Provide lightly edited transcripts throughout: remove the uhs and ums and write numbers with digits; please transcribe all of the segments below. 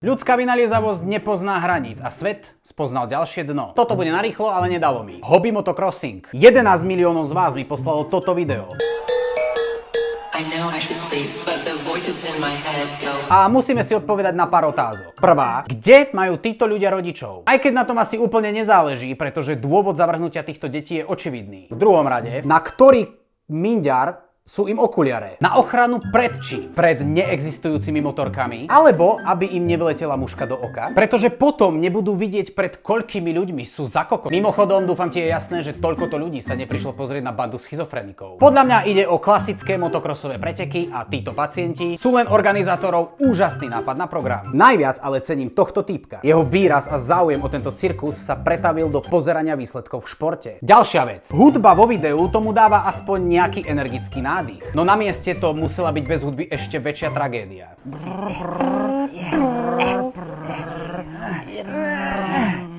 Ľudská vynaliezavosť nepozná hraníc a svet spoznal ďalšie dno. Toto bude narýchlo, ale nedalo mi. Hobby motocrossing. 11 miliónov z vás mi poslalo toto video. A musíme si odpovedať na pár otázok. Prvá, kde majú títo ľudia rodičov? Aj keď na tom asi úplne nezáleží, pretože dôvod zavrhnutia týchto detí je očividný. V druhom rade, na ktorý minďar sú im okuliare? Na ochranu pred čím? Pred neexistujúcimi motorkami? Alebo aby im nevyletela muška do oka? Pretože potom nebudú vidieť, pred koľkými ľuďmi sú za kokos. Mimochodom, dúfam ti je jasné, že toľkoto ľudí sa neprišlo pozrieť na bandu schizofrenikov. Podľa mňa ide o klasické motokrosové preteky a títo pacienti sú len organizátorov úžasný nápad na program. Najviac ale cením tohto týpka. Jeho výraz a záujem o tento cirkus sa pretavil do pozerania výsledkov v športe. Ďalšia vec. Hudba vo videu tomu dáva aspoň nejaký energický nádych. No na mieste to musela byť bez hudby ešte väčšia tragédia.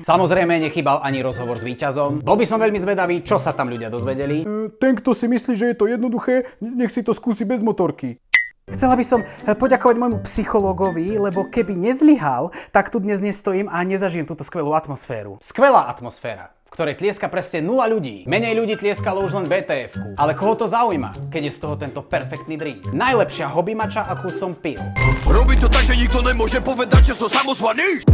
Samozrejme nechýbal ani rozhovor s víťazom. Bol by som veľmi zvedavý, čo sa tam ľudia dozvedeli. Ten, kto si myslí, že je to jednoduché, nech si to skúsi bez motorky. Chcela by som poďakovať môjmu psychológovi, lebo keby nezlyhal, tak tu dnes nestojím a nezažijem túto skvelú atmosféru. Skvelá atmosféra, v ktorej tlieska presne 0 ľudí. Menej ľudí tlieskalo už len BTF-ku. Ale koho to zaujíma, keď je z toho tento perfektný drink? Najlepšia hobby mača, akú som pil. Robí to tak, že nikto nemôže povedať, že som samozvaný.